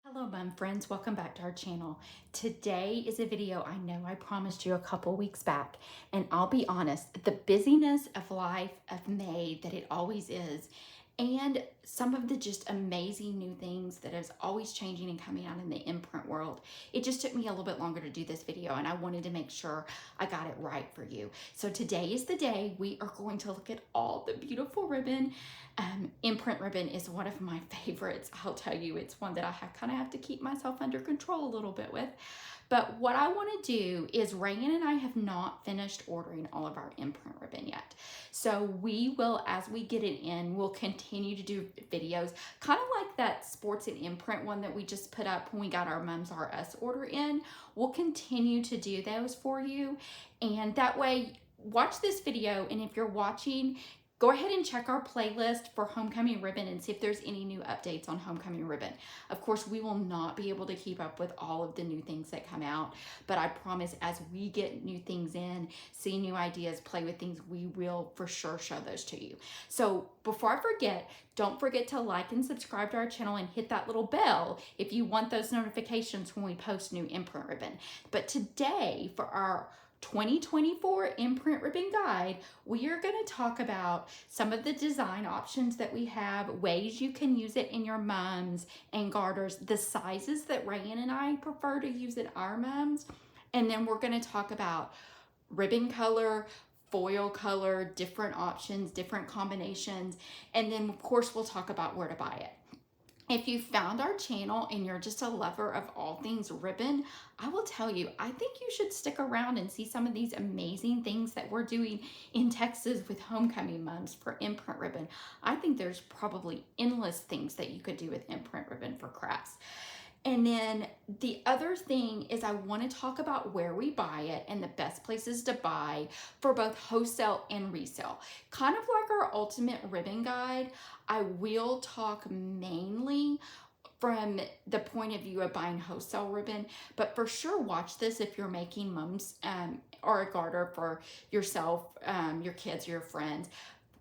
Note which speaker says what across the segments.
Speaker 1: Hello, mom friends. Welcome back to our channel. Today is a video I know I promised you a couple weeks back, and I'll be honest, the busyness of life of May that it always is, and some of the just amazing new things that is always changing and coming out in the imprint world. It just took me a little bit longer to do this video, and I wanted to make sure I got it right for you. So today is the day we are going to look at all the beautiful ribbon. Imprint ribbon is one of my favorites. I'll tell you, it's one that I kind of have to keep myself under control a little bit with. But what I want to do is Rayan and I have not finished ordering all of our imprint ribbon yet. So we will, as we get it in, we'll continue to do videos, kind of like that sports and imprint one that we just put up when we got our Mums R Us order in. We'll continue to do those for you. And that way, watch this video, and if you're watching, go ahead and check our playlist for homecoming ribbon and see if there's any new updates on homecoming ribbon. Of course, we will not be able to keep up with all of the new things that come out, but I promise as we get new things in, see new ideas, play with things, we will for sure show those to you. So before I forget, don't forget to like and subscribe to our channel and hit that little bell if you want those notifications when we post new imprint ribbon. But today, for our 2024 imprint ribbon guide, we are going to talk about some of the design options that we have, ways you can use it in your mums and garters, the sizes that Rayan and I prefer to use in our mums, and then we're going to talk about ribbon color, foil color, different options, different combinations, and then of course we'll talk about where to buy it. If you found our channel and you're just a lover of all things ribbon, I will tell you, I think you should stick around and see some of these amazing things that we're doing in Texas with homecoming mums for imprint ribbon. I think there's probably endless things that you could do with imprint ribbon for crafts. And then the other thing is I want to talk about where we buy it and the best places to buy for both wholesale and resale. Kind of like our ultimate ribbon guide, I will talk mainly from the point of view of buying wholesale ribbon, but for sure watch this if you're making mums or a garter for yourself, your kids, your friends.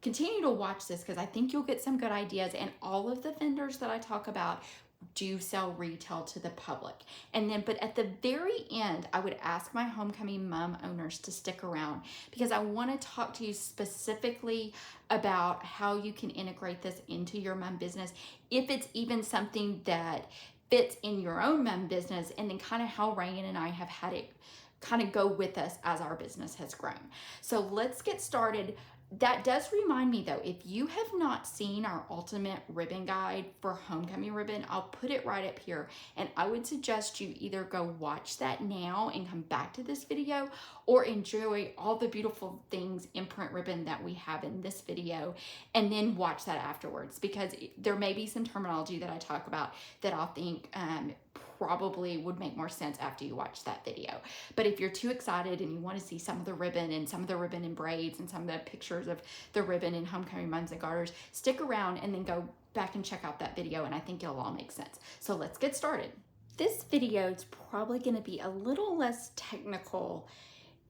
Speaker 1: Continue to watch this because I think you'll get some good ideas, and all of the vendors that I talk about do sell retail to the public. And then, but at the very end, I would ask my homecoming mum owners to stick around because I want to talk to you specifically about how you can integrate this into your mum business, if it's even something that fits in your own mum business, and then kind of how Rayan and I have had it kind of go with us as our business has grown. So let's get started. That does remind me though, if you have not seen our ultimate ribbon guide for homecoming ribbon, I'll put it right up here, and I would suggest you either go watch that now and come back to this video, or enjoy all the beautiful things imprint ribbon that we have in this video and then watch that afterwards, because there may be some terminology that I talk about that I'll think probably would make more sense after you watch that video. But if you're too excited and you want to see some of the ribbon and some of the ribbon in braids and some of the pictures of the ribbon in homecoming mums and garters, stick around and then go back and check out that video, and I think it'll all make sense. So let's get started. This video is probably going to be a little less technical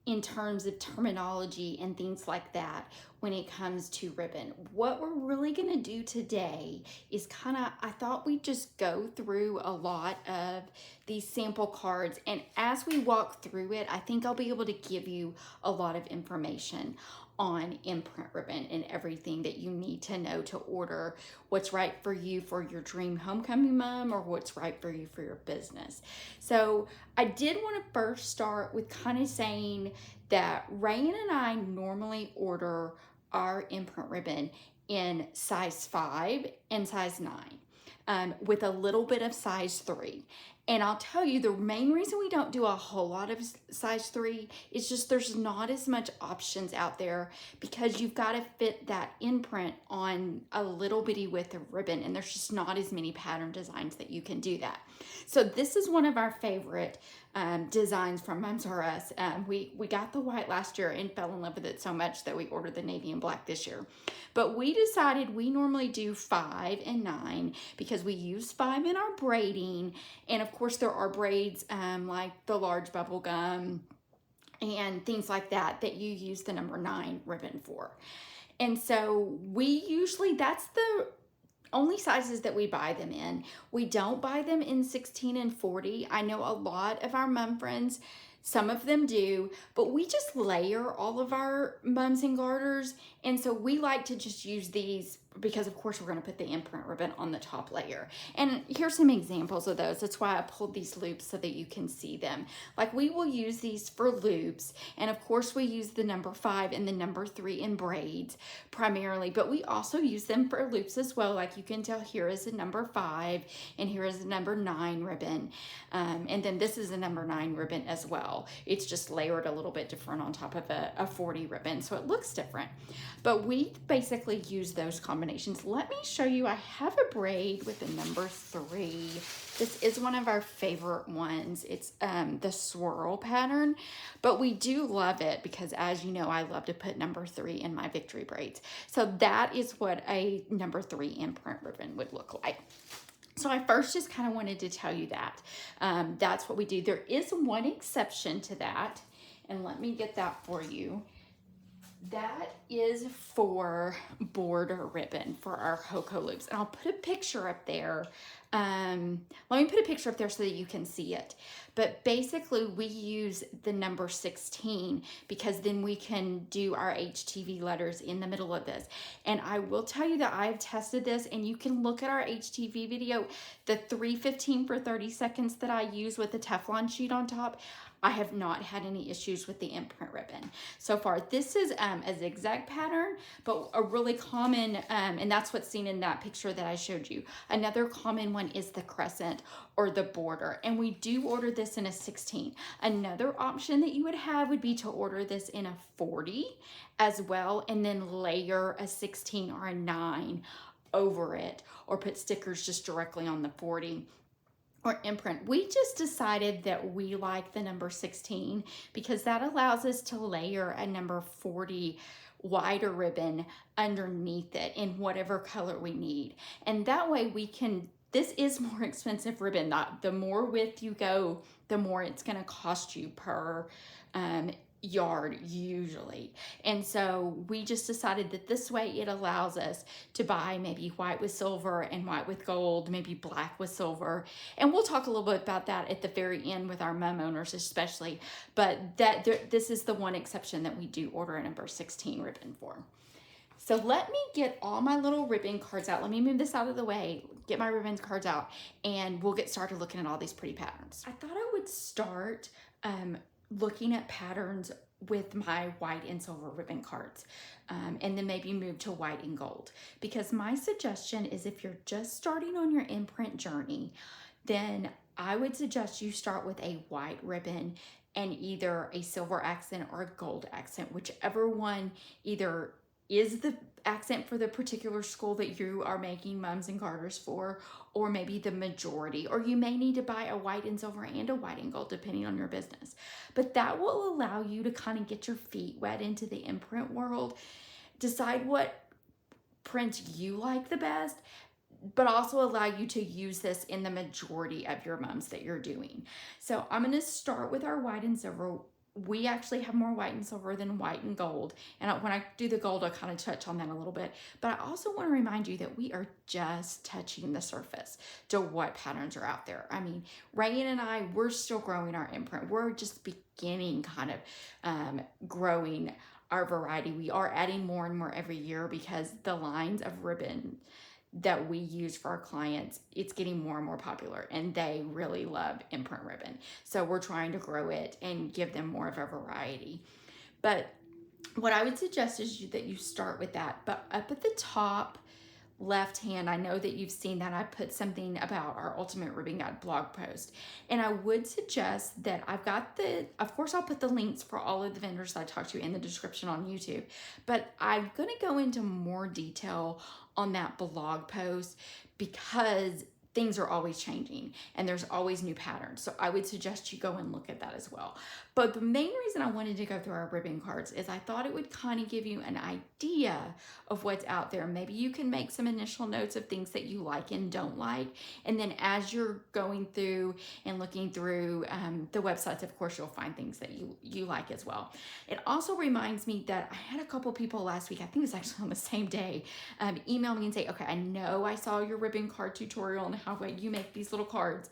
Speaker 1: in terms of terminology and things like that when it comes to ribbon. What we're really gonna do today is I thought we'd just go through a lot of these sample cards, and as we walk through it, I think I'll be able to give you a lot of information on imprint ribbon and everything that you need to know to order what's right for you for your dream homecoming mom, or what's right for you for your business. So I did want to first start with kind of saying that Rayan and I normally order our imprint ribbon in size 5 and size 9, with a little bit of size 3. And I'll tell you, the main reason we don't do a whole lot of size 3 is just there's not as much options out there, because you've got to fit that imprint on a little bitty width of ribbon, and there's just not as many pattern designs that you can do that. So this is one of our favorite designs from Mums R Us. We got the white last year and fell in love with it so much that we ordered the navy and black this year. But we decided we normally do 5 and 9 because we use 5 in our braiding, and of course there are braids like the large bubble gum and things like that that you use the number 9 ribbon for. And so we usually, that's the only sizes that we buy them in. We don't buy them in 16 and 40. I know a lot of our mom friends, some of them do, but we just layer all of our mums and garters. And so we like to just use these because of course we're going to put the imprint ribbon on the top layer. And here's some examples of those. That's why I pulled these loops so that you can see them. Like we will use these for loops. And of course we use the number 5 and the number 3 in braids primarily, but we also use them for loops as well. Like you can tell here is a number 5 and here is a number 9 ribbon. And then this is a number 9 ribbon as well. It's just layered a little bit different on top of a 40 ribbon. So it looks different, but we basically use those combinations. Let me show you. I have a braid with a number 3. This is one of our favorite ones. It's the swirl pattern, but we do love it because, as you know, I love to put number 3 in my victory braids. So that is what a number 3 imprint ribbon would look like. So I first just kind of wanted to tell you that. That's what we do. There is one exception to that, and let me get that for you. That is for border ribbon for our Hoko loops. And I'll put a picture up there. Let me put a picture up there so that you can see it. But basically we use the number 16 because then we can do our HTV letters in the middle of this. And I will tell you that I've tested this, and you can look at our HTV video, the 315 for 30 seconds that I use with the Teflon sheet on top. I have not had any issues with the imprint ribbon so far. This is a zigzag pattern, but a really common, and that's what's seen in that picture that I showed you. Another common one is the crescent or the border, and we do order this in a 16. Another option that you would have would be to order this in a 40 as well, and then layer a 16 or a 9 over it, or put stickers just directly on the 40. Or imprint. We just decided that we like the number 16 because that allows us to layer a number 40 wider ribbon underneath it in whatever color we need. And that way we can, this is more expensive ribbon. The more width you go, the more it's going to cost you per yard usually. And so we just decided that this way it allows us to buy maybe white with silver and white with gold, maybe black with silver. And we'll talk a little bit about that at the very end with our mom owners especially, but this is the one exception that we do order a number 16 ribbon for. So let me get all my little ribbon cards out. Let me move this out of the way, get my ribbon cards out, and we'll get started looking at all these pretty patterns. I thought I would start looking at patterns with my white and silver ribbon cards, and then maybe move to white and gold, because my suggestion is if you're just starting on your imprint journey, then I would suggest you start with a white ribbon and either a silver accent or a gold accent, whichever one either is the accent for the particular school that you are making mums and garters for, or maybe the majority, or you may need to buy a white and silver and a white and gold depending on your business. But that will allow you to kind of get your feet wet into the imprint world, decide what print you like the best, but also allow you to use this in the majority of your mums that you're doing. So I'm going to start with our white and silver. We actually have more white and silver than white and gold. And when I do the gold, I'll kind of touch on that a little bit. But I also want to remind you that we are just touching the surface to what patterns are out there. I mean, Rayan and I, we're still growing our imprint. We're just beginning kind of growing our variety. We are adding more and more every year because the lines of ribbon that we use for our clients, it's getting more and more popular, and they really love imprint ribbon. So we're trying to grow it and give them more of a variety. But what I would suggest is that you start with that. But up at the top left hand, I know that you've seen that I put something about our Ultimate Ribbon Guide blog post. And I would suggest that I've got of course I'll put the links for all of the vendors that I talked to in the description on YouTube, but I'm gonna go into more detail on that blog post because things are always changing and there's always new patterns. So I would suggest you go and look at that as well. But the main reason I wanted to go through our ribbon cards is I thought it would kind of give you an idea of what's out there. Maybe you can make some initial notes of things that you like and don't like. And then as you're going through and looking through the websites, of course, you'll find things that you like as well. It also reminds me that I had a couple people last week, I think it was actually on the same day, email me and say, okay, I know I saw your ribbon card tutorial and how you make these little cards,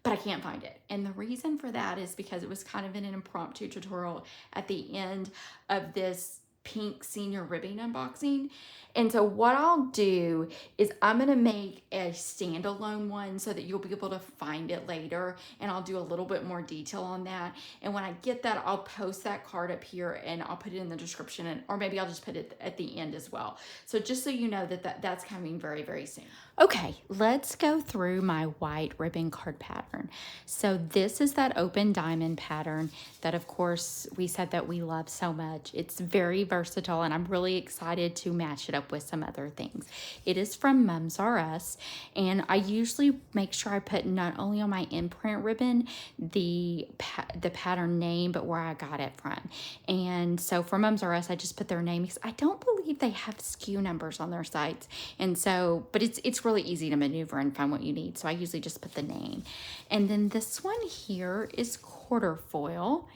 Speaker 1: but I can't find it. And the reason for that is because it was kind of an impromptu tutorial at the end of this pink senior ribbon unboxing. And so what I'll do is I'm gonna make a standalone one so that you'll be able to find it later, and I'll do a little bit more detail on that. And when I get that, I'll post that card up here and I'll put it in the description, and or maybe I'll just put it at the end as well. So just so you know that's coming very, very soon. Okay, let's go through my white ribbon card pattern. So this is that open diamond pattern that, of course, we said that we love so much. It's very versatile, and I'm really excited to match it up with some other things. It is from Mums R Us, and I usually make sure I put not only on my Imprint ribbon the pattern name, but where I got it from. And so for Mums R Us, I just put their name because I don't believe they have SKU numbers on their sites. And so, but it's really easy to maneuver and find what you need. So I usually just put the name. And then this one here is quarter foil.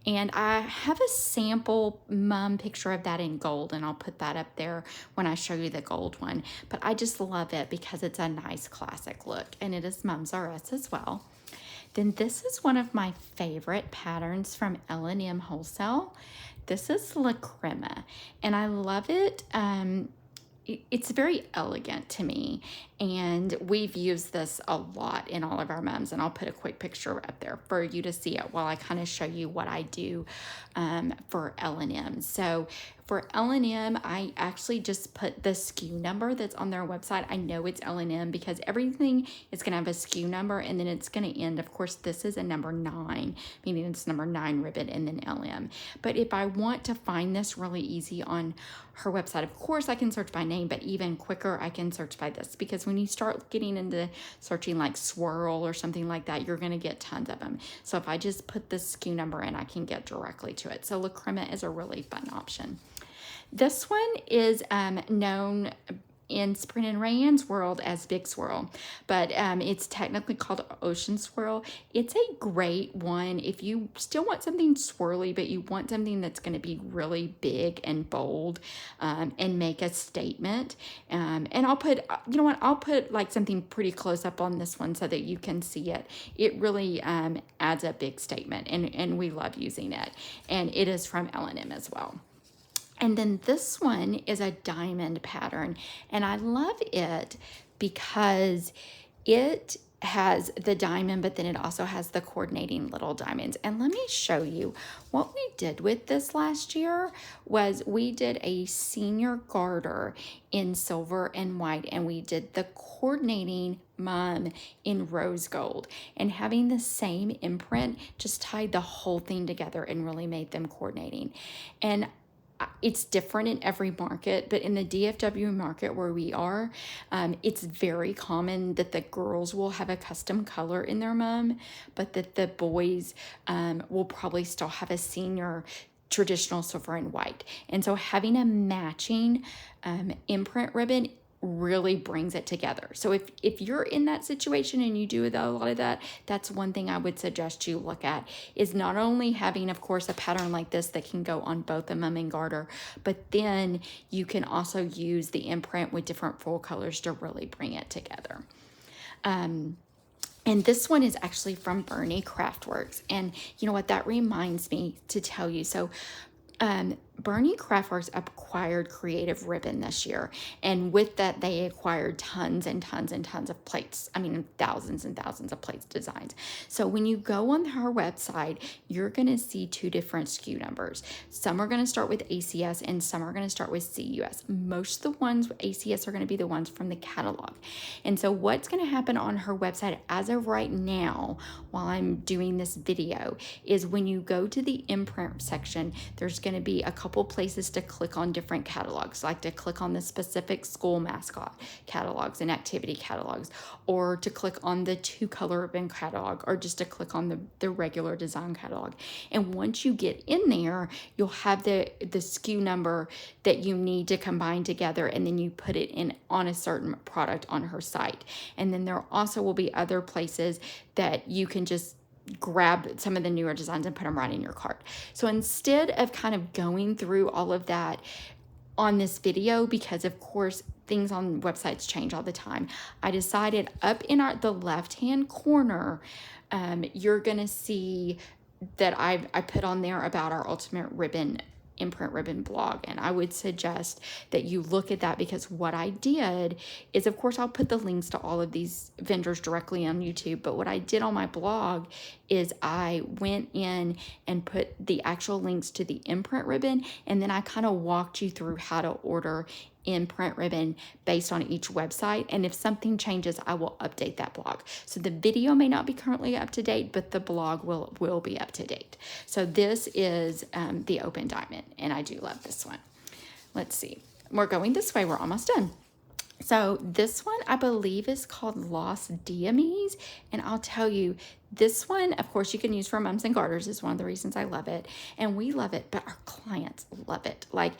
Speaker 1: And I have a sample mum picture of that in gold, and I'll put that up there when I show you the gold one. But I just love it because it's a nice classic look, and it is Mums R Us as well. Then this is one of my favorite patterns from L&M Wholesale. This is La Crema, and I love it. It's very elegant to me, and we've used this a lot in all of our mums, and I'll put a quick picture up there for you to see it while I kind of show you what I do for L&M. So for L&M, I actually just put the SKU number that's on their website. I know it's L&M because everything is going to have a SKU number, and then it's going to end. Of course, this is a number 9, meaning it's number 9 ribbon, and then LM. But if I want to find this really easy on her website, of course, I can search by name, but even quicker, I can search by this, because when you start getting into searching like swirl or something like that, you're going to get tons of them. So if I just put the SKU number in, I can get directly to it. So La Crema is a really fun option. This one is known in Sprint and Rayanne's world as Big Swirl, but it's technically called Ocean Swirl. It's a great one if you still want something swirly, but you want something that's going to be really big and bold and make a statement. And I'll put, you know what, I'll put like something pretty close up on this one so that you can see it. It really adds a big statement, and we love using it. And it is from L&M as well. And then this one is a diamond pattern, and I love it because it has the diamond, but then it also has the coordinating little diamonds. And let me show you what we did with this last year. Was we did a senior garter in silver and white, and we did the coordinating mum in rose gold, and having the same imprint just tied the whole thing together and really made them coordinating. And it's different in every market, but in the DFW market where we are, it's very common that the girls will have a custom color in their mum, but that the boys will probably still have a senior traditional silver and white. And so having a matching imprint ribbon really brings it together. So if you're in that situation and you do a lot of that, that's one thing I would suggest you look at, is not only having, of course, a pattern like this that can go on both the mum and garter, but then you can also use the imprint with different full colors to really bring it together. And this one is actually from Bernie Craftworks. And you know what, that reminds me to tell you. So Bernie Craftworks acquired Creative Ribbon this year, and with that they acquired tons and tons and tons of plates. I mean, thousands and thousands of plates designs. So when you go on her website, you're going to see 2 different SKU numbers. Some are going to start with ACS and some are going to start with CUS. Most of the ones with ACS are going to be the ones from the catalog. And so what's going to happen on her website as of right now, while I'm doing this video, is when you go to the imprint section, there's going to be a couple couple places to click on different catalogs, like to click on the specific school mascot catalogs and activity catalogs, or to click on the 2-color ribbon catalog, or just to click on the regular design catalog. And once you get in there, you'll have the SKU number that you need to combine together, and then you put it in on a certain product on her site. And then there also will be other places that you can just grab some of the newer designs and put them right in your cart. So instead of kind of going through all of that on this video, because of course things on websites change all the time, I decided up in the left-hand corner, you're gonna see that I put on there about our Ultimate Ribbon Imprint Ribbon blog. And I would suggest that you look at that, because what I did is, of course, I'll put the links to all of these vendors directly on YouTube. But what I did on my blog is I went in and put the actual links to the Imprint Ribbon. And then I kind of walked you through how to order Imprint Ribbon based on each website. And if something changes, I will update that blog. So the video may not be currently up to date, but the blog will be up to date. So this is the Open Diamond, and I do love this one. Let's see. We're going this way. We're almost done. So this one, I believe, is called Lost Diamonds. And I'll tell you, this one, of course, you can use for Mums and Garters, is one of the reasons I love it. And we love it, but our clients love it. Like,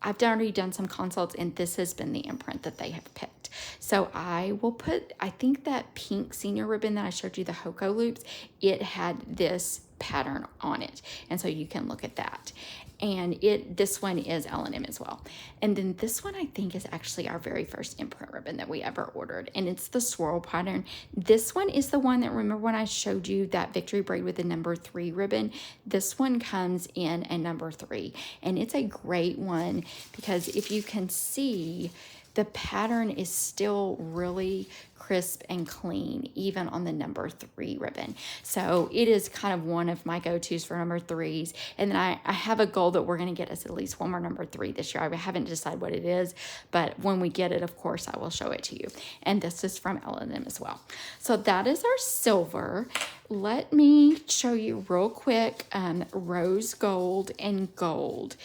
Speaker 1: I've already done some consults, and this has been the imprint that they have picked. So I will put, I think that pink senior ribbon that I showed you, the Hoko loops, it had this pattern on it. And so you can look at that. And this one is L&M as well. And then this one, I think, is actually our very first imprint ribbon that we ever ordered. And it's the swirl pattern. This one is the one that, remember when I showed you that victory braid with the number 3 ribbon? This one comes in a number 3. And it's a great one, because if you can see, the pattern is still really crisp and clean, even on the number 3 ribbon. So it is kind of one of my go-tos for number 3s. And then I have a goal that we're going to get us at least one more number 3 this year. I haven't decided what it is, but when we get it, of course, I will show it to you. And this is from L&M as well. So that is our silver. Let me show you real quick rose gold and gold.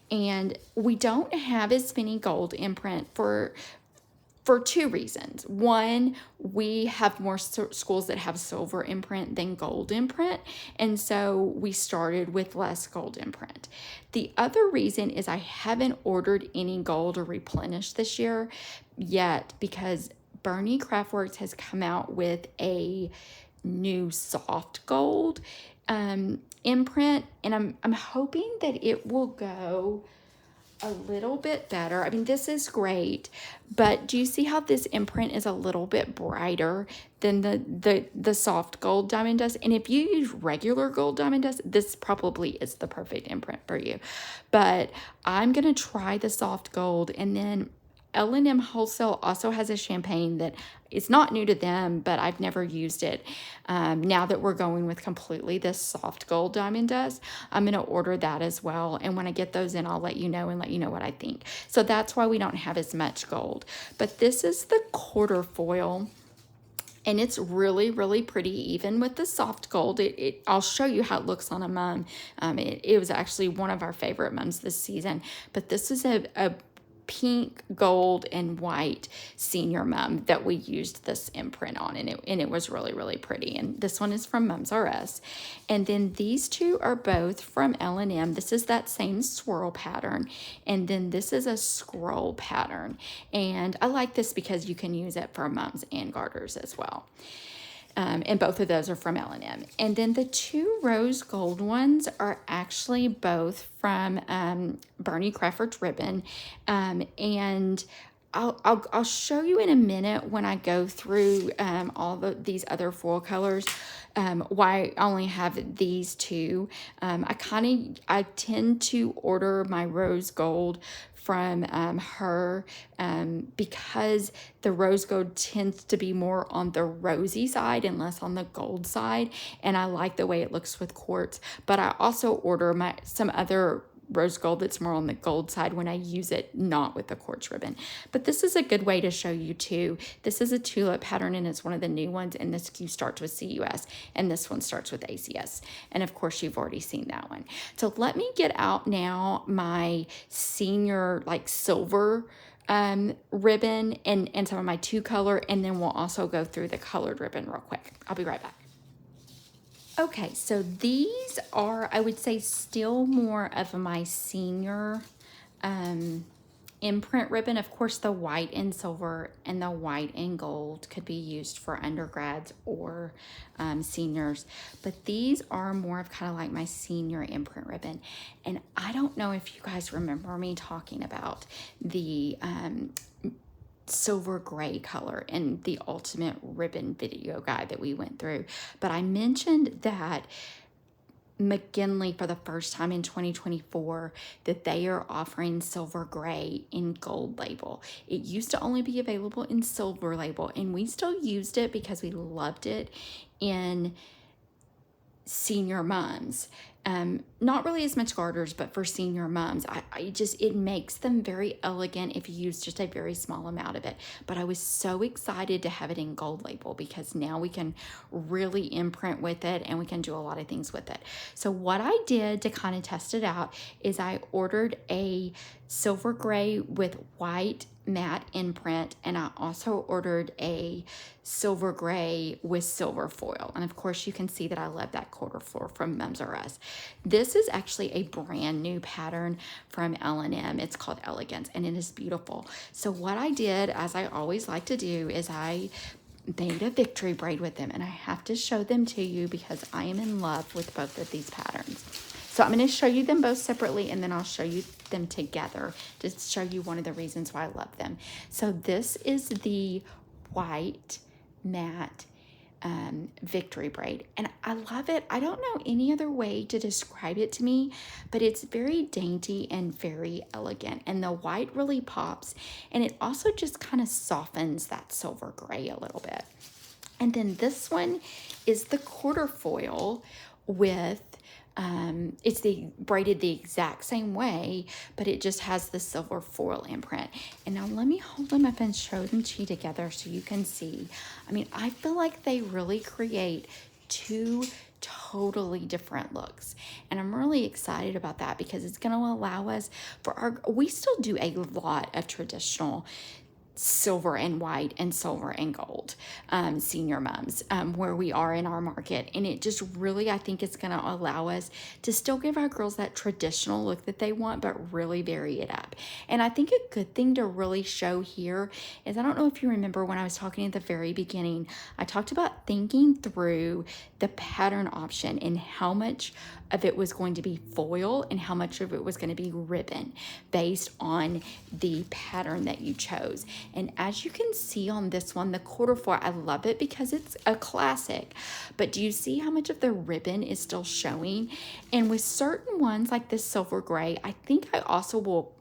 Speaker 1: And we don't have as many gold imprint for 2 reasons. One, we have more schools that have silver imprint than gold imprint, and so we started with less gold imprint. The other reason is I haven't ordered any gold or replenished this year yet, because Bernie Craftworks has come out with a new soft gold imprint, and I'm hoping that it will go a little bit better. I mean, this is great, but do you see how this imprint is a little bit brighter than the soft gold diamond dust? And if you use regular gold diamond dust, this probably is the perfect imprint for you. But I'm gonna try the soft gold, and then L&M Wholesale also has a champagne that is not new to them, but I've never used it. Now that we're going with completely this soft gold diamond dust, I'm going to order that as well. And when I get those in, I'll let you know and let you know what I think. So that's why we don't have as much gold. But this is the quarter foil. And it's really, really pretty, even with the soft gold. I'll show you how it looks on a mum. It was actually one of our favorite mums this season. But this is a pink, gold, and white senior mum that we used this imprint on, and it was really, really pretty. And this one is from Mums R Us. And then these two are both from L&M. This is that same swirl pattern, and then this is a scroll pattern. And I like this because you can use it for Mums and Garters as well. And both of those are from L&M. And then the 2 rose gold ones are actually both from Bernie Craftworks ribbon. And I'll show you in a minute when I go through all these other foil colors why I only have these 2. I tend to order my rose gold from her because the rose gold tends to be more on the rosy side and less on the gold side, and I like the way it looks with quartz. But I also order some other rose gold that's more on the gold side when I use it not with the quartz ribbon. But this is a good way to show you too. This is a tulip pattern and it's one of the new ones, and this SKU starts with CUS and this one starts with ACS. And of course you've already seen that one. So let me get out now my senior like silver ribbon and some of my 2-color, and then we'll also go through the colored ribbon real quick. I'll be right back. Okay, so these are, I would say, still more of my senior imprint ribbon. Of course, the white and silver and the white and gold could be used for undergrads or seniors, but these are more of kind of like my senior imprint ribbon. And I don't know if you guys remember me talking about the silver gray color in the ultimate ribbon video guide that we went through, but I mentioned that McKinley for the first time in 2024 that they are offering silver gray in gold label. It used to only be available in silver label, and we still used it because we loved it in senior moms. Not really as much Garters, but for senior moms, it makes them very elegant if you use just a very small amount of it. But I was so excited to have it in gold label because now we can really imprint with it and we can do a lot of things with it. So what I did to kind of test it out is I ordered a silver gray with white matte imprint, and I also ordered a silver gray with silver foil. And of course you can see that I love that quarter floor from Mums R Us. This is actually a brand new pattern from L&M. It's called Elegance, and it is beautiful. So what I did, as I always like to do, is I made a victory braid with them, and I have to show them to you because I am in love with both of these patterns. So I'm going to show you them both separately, and then I'll show you them together to show you one of the reasons why I love them. So this is the white matte victory braid, and I love it. I don't know any other way to describe it to me, but it's very dainty and very elegant, and the white really pops, and it also just kind of softens that silver gray a little bit. And then this one is the quarter foil with it's braided the exact same way, but it just has the silver foil imprint. And now let me hold them up and show them to you together so you can see. I mean, I feel like they really create two totally different looks, and I'm really excited about that because it's going to allow us we still do a lot of traditional silver and white and silver and gold senior moms where we are in our market, and it just really, I think it's going to allow us to still give our girls that traditional look that they want, but really vary it up. And I think a good thing to really show here is, I don't know if you remember when I was talking at the very beginning, I talked about thinking through the pattern option and how much of it was going to be foil and how much of it was going to be ribbon based on the pattern that you chose. And as you can see on this one, the quarter foil, I love it because it's a classic, but do you see how much of the ribbon is still showing? And with certain ones like this silver gray, I think I also will,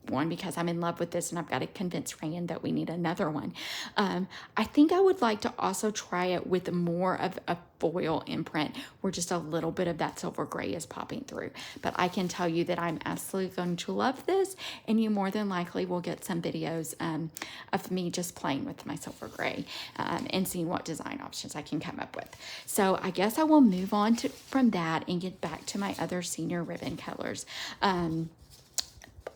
Speaker 1: one, because I'm in love with this and I've got to convince Rand that we need another one. I think I would like to also try it with more of a foil imprint where just a little bit of that silver gray is popping through. But I can tell you that I'm absolutely going to love this, and you more than likely will get some videos of me just playing with my silver gray and seeing what design options I can come up with. So I guess I will move on from that and get back to my other senior ribbon colors.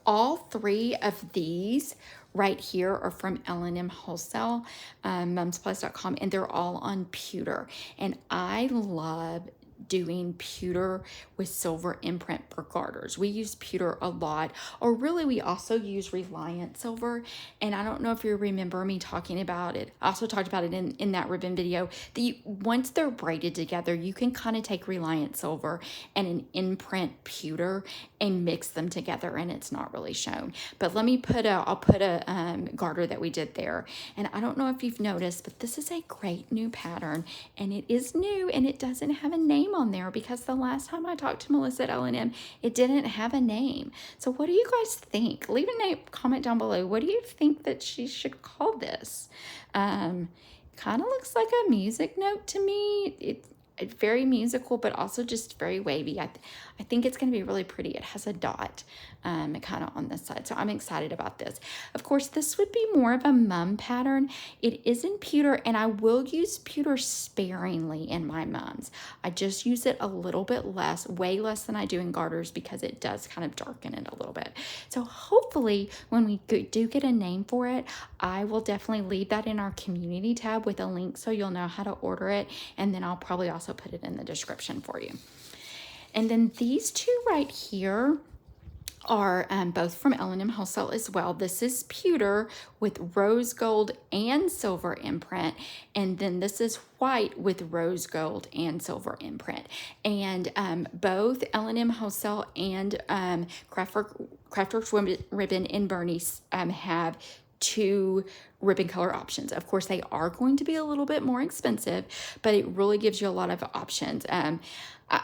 Speaker 1: All three of these right here are from L&M Wholesale, mumsplus.com, and they're all on pewter. And I love doing pewter with silver imprint for garters. We use pewter a lot, or really we also use Reliant silver. And I don't know if you remember me talking about it. I also talked about it in that ribbon video. Once they're braided together, you can kind of take Reliant silver and an imprint pewter and mix them together, and it's not really shown. But let me I'll put a garter that we did there. And I don't know if you've noticed, but this is a great new pattern, and it is new, and it doesn't have a name on there because the last time I talked to Melissa at L&M, it didn't have a name. So what do you guys think? Leave a comment down below. What do you think that she should call this? Kind of looks like a music note to me. very musical, but also just very wavy. I think it's going to be really pretty. It has a dot kind of on this side, so I'm excited about this. Of course, this would be more of a mum pattern. It is in pewter, and I will use pewter sparingly in my mums. I just use it a little bit less, way less than I do in Garters, because it does kind of darken it a little bit. So hopefully when we do get a name for it, I will definitely leave that in our community tab with a link so you'll know how to order it, and then I'll probably also put it in the description for you. And then these two right here are both from L&M Wholesale as well. This is pewter with rose gold and silver imprint, and then this is white with rose gold and silver imprint. And both L&M Wholesale and Craftworks Ribbon in Bernie's have two ribbon color options. Of course, they are going to be a little bit more expensive, but it really gives you a lot of options.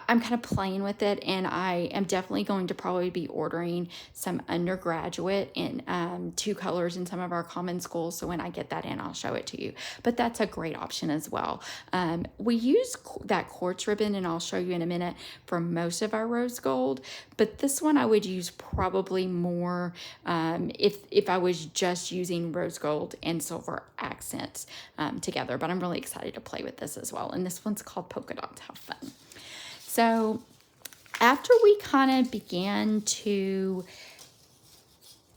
Speaker 1: I'm kind of playing with it, and I am definitely going to probably be ordering some undergraduate in two colors in some of our common schools. So when I get that in, I'll show it to you. But that's a great option as well. We use that quartz ribbon, and I'll show you in a minute, for most of our rose gold. But this one I would use probably more if I was just using rose gold and silver accents together. But I'm really excited to play with this as well. And this one's called Polka Dots. How fun. So after we kind of began to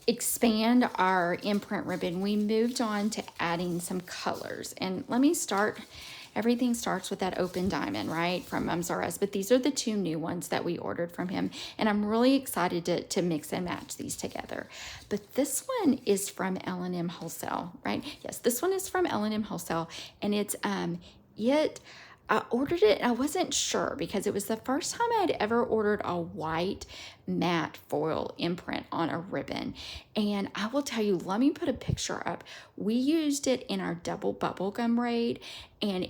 Speaker 1: expand our imprint ribbon, we moved on to adding some colors. And let me start, everything starts with that open diamond, right, from Mums R Us. But these are the two new ones that we ordered from him. And I'm really excited to mix and match these together. But this one is from L&M Wholesale, right? Yes, this one is from L&M Wholesale. And it's I ordered it, and I wasn't sure because it was the first time I had ever ordered a white matte foil imprint on a ribbon. And I will tell you, let me put a picture up. We used it in our double bubblegum braid, and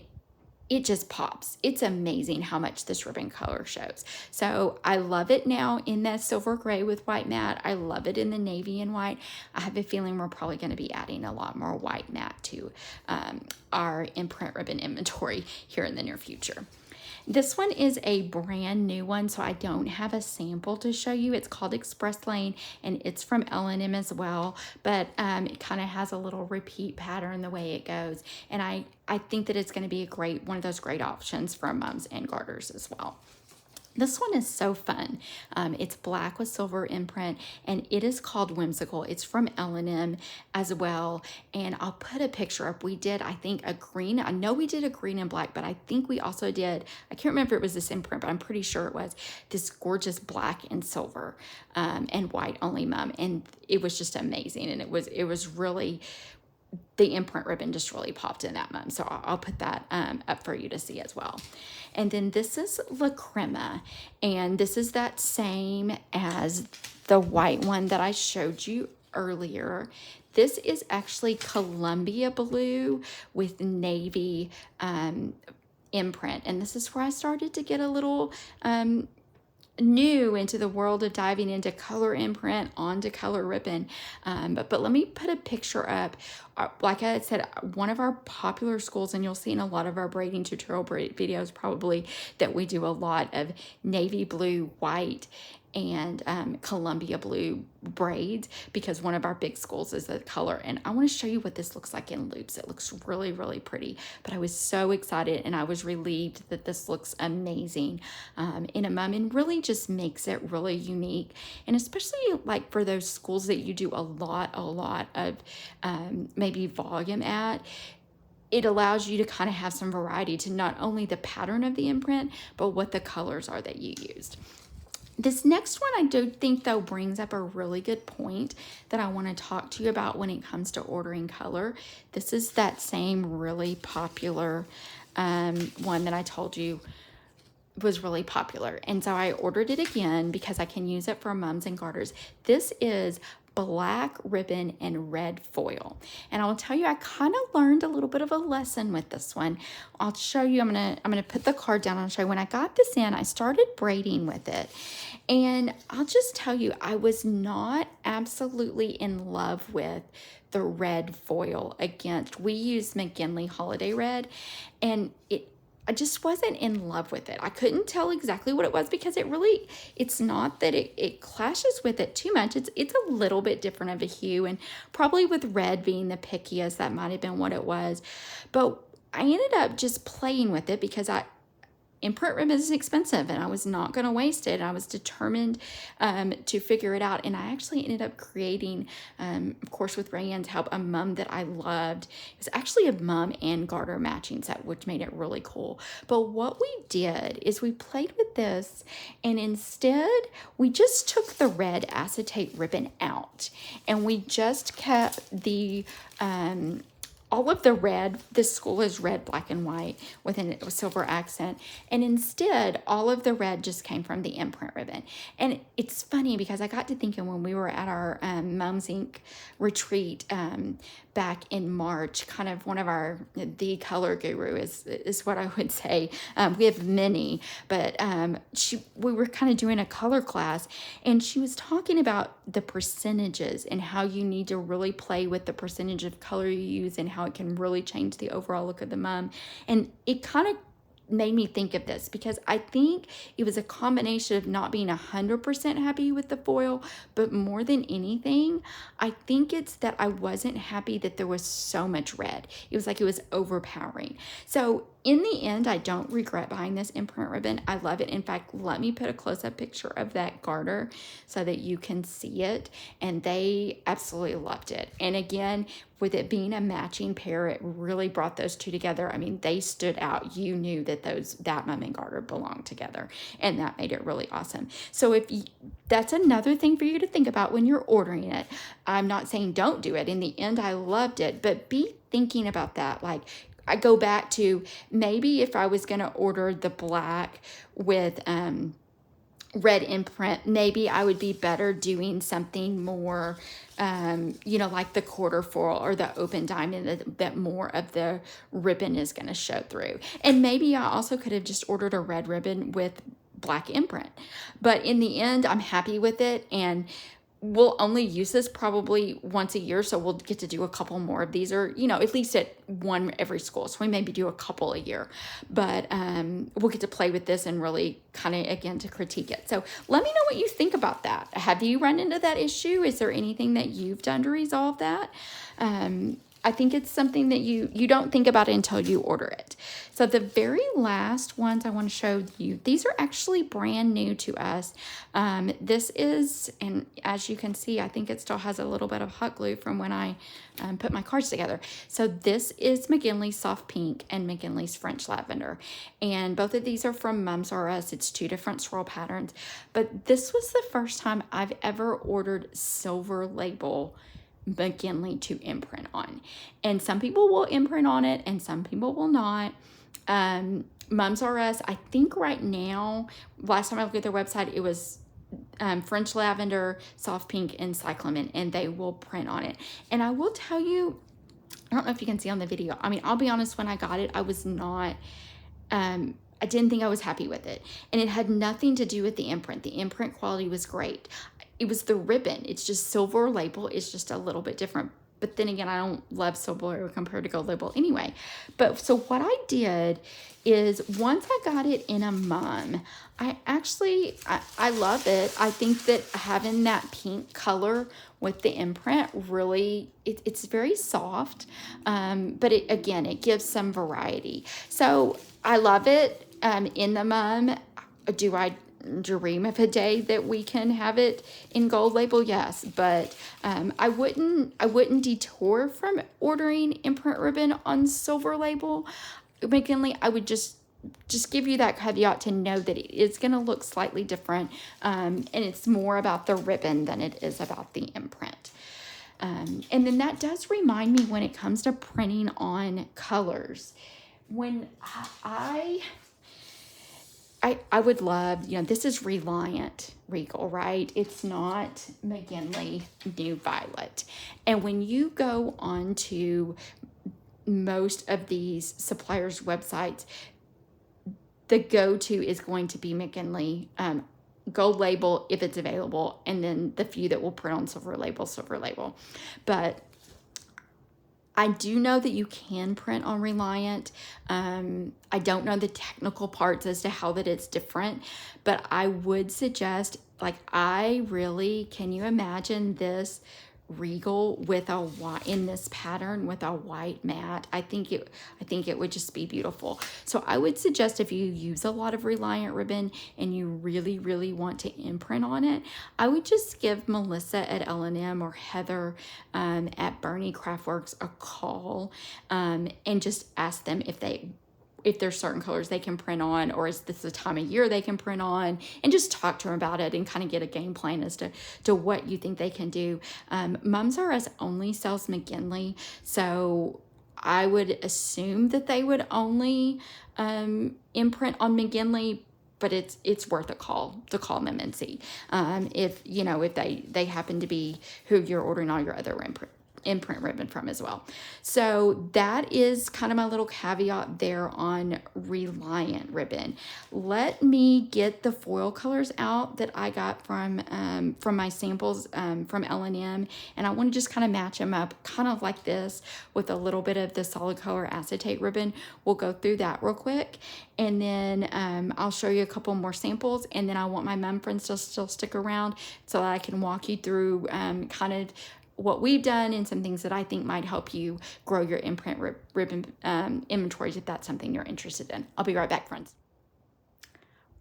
Speaker 1: it just pops. It's amazing how much this ribbon color shows. So I love it now in that silver gray with white matte. I love it in the navy and white. I have a feeling we're probably going to be adding a lot more white matte to our imprint ribbon inventory here in the near future. This one is a brand new one, so I don't have a sample to show you. It's called Express Lane, and it's from L&M as well, but it kind of has a little repeat pattern the way it goes. And I think that it's going to be one of those great options from Mums and Garters as well. This one is so fun. It's black with silver imprint, and it is called Whimsical. It's from L&M as well, and I'll put a picture up. We did, I think, a green. I know we did a green and black, but I think we also did, I can't remember if it was this imprint, but I'm pretty sure it was this gorgeous black and silver and white only mum, and it was just amazing, and it was really, the imprint ribbon just really popped in that mum. So I'll put that up for you to see as well. And then this is La Crema, and this is that same as the white one that I showed you earlier. This is actually Columbia blue with navy imprint, and this is where I started to get a little new into the world of diving into color imprint onto color ribbon. But let me put a picture up. Like I said, one of our popular schools, and you'll see in a lot of our braiding tutorial videos probably, that we do a lot of navy blue, white, and Columbia blue braids, because one of our big schools is the color. And I want to show you what this looks like in loops. It looks really, really pretty, but I was so excited, and I was relieved that this looks amazing in a mum, and really just makes it really unique. And especially like for those schools that you do a lot of maybe volume at, it allows you to kind of have some variety to not only the pattern of the imprint, but what the colors are that you used. This next one I do think, though, brings up a really good point that I want to talk to you about when it comes to ordering color. This is that same really popular one that I told you was really popular. And so I ordered it again because I can use it for Mums and Garters. This is black ribbon and red foil. And I'll tell you, I kind of learned a little bit of a lesson with this one. I'll show you, I'm gonna put the card down and I'll show you. When I got this in, I started braiding with it. And I'll just tell you, I was not absolutely in love with the red foil against, we use McGinley Holiday Red, and I just wasn't in love with it. I couldn't tell exactly what it was because it's not that it clashes with it too much. It's a little bit different of a hue, and probably with red being the pickiest, that might have been what it was. But I ended up just playing with it because Imprint ribbon is expensive and I was not going to waste it. I was determined to figure it out. And I actually ended up creating, of course, with Rayanne's help, a mum that I loved. It was actually a mum and garter matching set, which made it really cool. But what we did is we played with this, and instead we just took the red acetate ribbon out and we just kept the all of the red. This school is red, black, and white with a silver accent. And instead, all of the red just came from the Imprint ribbon. And it's funny because I got to thinking when we were at our Mums Inc. retreat back in March, kind of one of the color guru is what I would say. We have many, but we were kind of doing a color class, and she was talking about the percentages and how you need to really play with the percentage of color you use and how it can really change the overall look of the mum. And it kind of made me think of this because I think it was a combination of not being 100% happy with the foil, but more than anything, I think it's that I wasn't happy that there was so much red. It was like it was overpowering. So in the end, I don't regret buying this Imprint ribbon. I love it. In fact, let me put a close-up picture of that garter so that you can see it. And they absolutely loved it. And again, with it being a matching pair, it really brought those two together. I mean, they stood out. You knew that that mum and garter belonged together, and that made it really awesome. So that's another thing for you to think about when you're ordering it. I'm not saying don't do it. In the end, I loved it, but be thinking about that. Like, I go back to maybe if I was going to order the black with red imprint, maybe I would be better doing something more, like the quarter foil or the open diamond, that more of the ribbon is going to show through. And maybe I also could have just ordered a red ribbon with black imprint. But in the end, I'm happy with it, and we'll only use this probably once a year, so we'll get to do a couple more of these, or at least at one every school, so we maybe do a couple a year. But we'll get to play with this and really kind of, again, to critique it. So let me know what you think about that. Have you run into that issue? Is there anything that you've done to resolve that? I think it's something that you don't think about it until you order it. So the very last ones I want to show you, these are actually brand new to us. This is, and as you can see, I think it still has a little bit of hot glue from when I put my cards together. So this is McGinley's Soft Pink and McGinley's French Lavender. And both of these are from Mums R Us. It's two different swirl patterns. But this was the first time I've ever ordered silver label McGinley to imprint on. And some people will imprint on it and some people will not. Mums R Us, I think right now, last time I looked at their website, it was French Lavender, Soft Pink, and Cyclamen, and they will print on it. And I will tell you, I don't know if you can see on the video, I mean, I'll be honest, when I got it, I was not, I didn't think I was happy with it. And it had nothing to do with the imprint. The imprint quality was great. It was the ribbon. It's just silver label. It's just a little bit different. But then again, I don't love silver compared to gold label anyway. But so what I did is once I got it in a mum, I love it. I think that having that pink color with the imprint really, it's very soft. But it gives some variety. So I love it in the mum. Do I dream of a day that we can have it in gold label? Yes, but I wouldn't detour from ordering imprint ribbon on silver label McGinley. I would just give you that caveat to know that it is going to look slightly different, and it's more about the ribbon than it is about the imprint. And then that does remind me, when it comes to printing on colors, when I would love, this is Reliant Regal, right? It's not McGinley New Violet. And when you go on to most of these suppliers' websites, the go-to is going to be McGinley gold label if it's available, and then the few that will print on silver label. But I do know that you can print on Reliant. I don't know the technical parts as to how that it's different, but I would suggest, like, can you imagine this regal with a white in this pattern with a white mat? I think it would just be beautiful. So I would suggest, if you use a lot of Reliant ribbon and you really want to imprint on it, I would just give Melissa at L&M or Heather at Bernie Craftworks a call, and just ask them if there's certain colors they can print on, or is this the time of year they can print on, and just talk to them about it and kind of get a game plan as to what you think they can do. Mums R Us only sells McGinley, so I would assume that they would only imprint on McGinley, but it's worth a call to call them and see if they happen to be who you're ordering all your other imprint ribbon from as well. So that is kind of my little caveat there on Reliant ribbon. Let me get the foil colors out that I got from my samples from L&M, and I want to just kind of match them up kind of like this with a little bit of the solid color acetate ribbon. We'll go through that real quick, and then I'll show you a couple more samples, and then I want my mom friends to still stick around so that I can walk you through kind of what we've done and some things that I think might help you grow your imprint ribbon inventories if that's something you're interested in. I'll be right back, friends.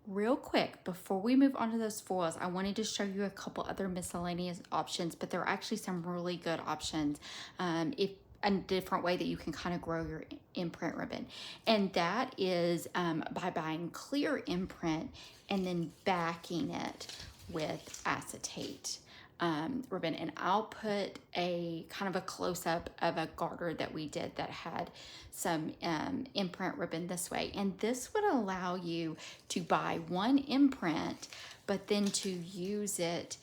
Speaker 1: Real quick, before we move on to those foils, I wanted to show you a couple other miscellaneous options, but there are actually some really good options if a different way that you can kind of grow your imprint ribbon. And that is by buying clear imprint and then backing it with acetate ribbon. And I'll put a kind of a close-up of a garter that we did that had some imprint ribbon this way. And this would allow you to buy one imprint, but then to use it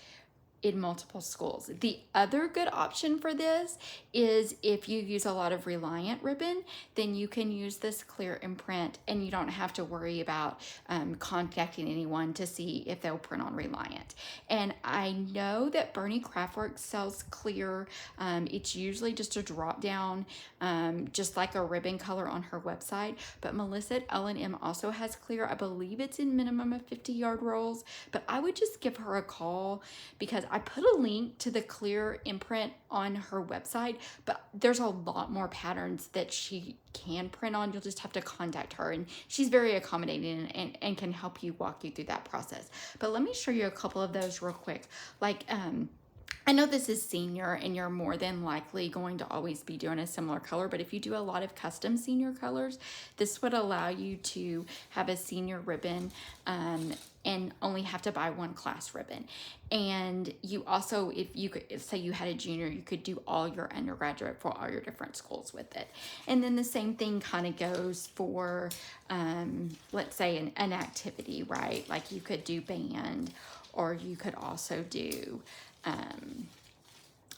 Speaker 1: in multiple schools. The other good option for this is if you use a lot of Reliant ribbon, then you can use this clear imprint and you don't have to worry about contacting anyone to see if they'll print on Reliant. And I know that Bernie Craftworks sells clear. It's usually just a drop down, just like a ribbon color on her website, but Melissa at L&M also has clear. I believe it's in minimum of 50 yard rolls, but I would just give her a call because I put a link to the clear imprint on her website, but there's a lot more patterns that she can print on. You'll just have to contact her, and she's very accommodating and can help you walk you through that process. But let me show you a couple of those real quick. Like, I know this is senior and you're more than likely going to always be doing a similar color, but if you do a lot of custom senior colors, this would allow you to have a senior ribbon and only have to buy one class ribbon. And you also, if you could say you had a junior, you could do all your undergraduate for all your different schools with it. And then the same thing kind of goes for, let's say an activity, right? Like you could do band, or you could also do,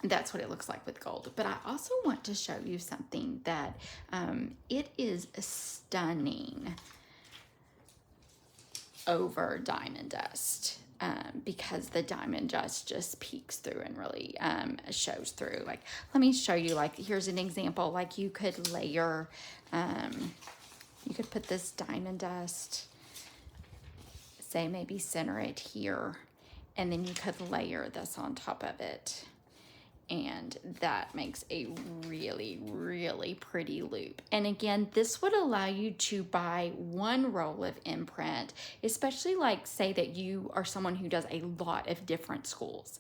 Speaker 1: that's what it looks like with gold. But I also want to show you something that it is stunning over diamond dust, because the diamond dust just peeks through and really shows through. Like, let me show you, like, here's an example. Like, you could layer, you could put this diamond dust, say maybe center it here, and then you could layer this on top of it. And that makes a really, really pretty loop. And again, this would allow you to buy one roll of imprint, especially like say that you are someone who does a lot of different schools.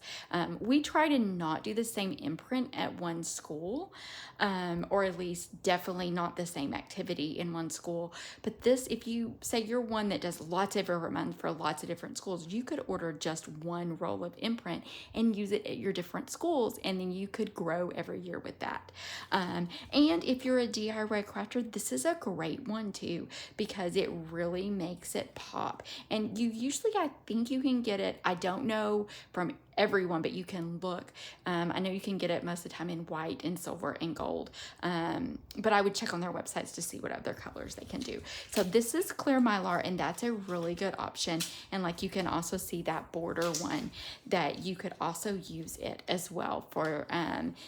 Speaker 1: We try to not do the same imprint at one school, or at least definitely not the same activity in one school. But this, if you say you're one that does lots of every month for lots of different schools, you could order just one roll of imprint and use it at your different schools, and then you could grow every year with that. And if you're a DIY crafter, this is a great one too, because it really makes it pop. And you usually, I think you can get it, I don't know from everyone, but you can look. I know you can get it most of the time in white and silver and gold, but I would check on their websites to see what other colors they can do. So this is clear Mylar, and that's a really good option. And like you can also see that border one that you could also use it as well for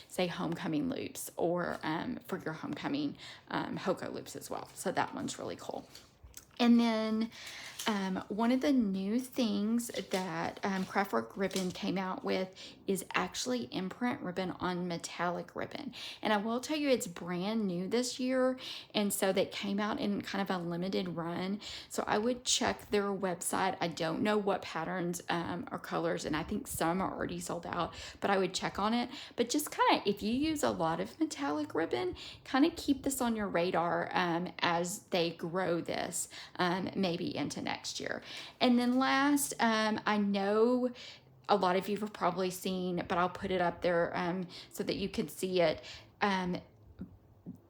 Speaker 1: say homecoming loops, or for your homecoming Hoko loops as well. So that one's really cool. And then one of the new things that Craftwork Ribbon came out with is actually Imprint ribbon on metallic ribbon. And I will tell you, it's brand new this year. And so they came out in kind of a limited run. So I would check their website. I don't know what patterns or colors, and I think some are already sold out, but I would check on it. But just kind of, if you use a lot of metallic ribbon, kind of keep this on your radar as they grow this maybe into next year. And then last, I know a lot of you have probably seen, but I'll put it up there so that you can see it.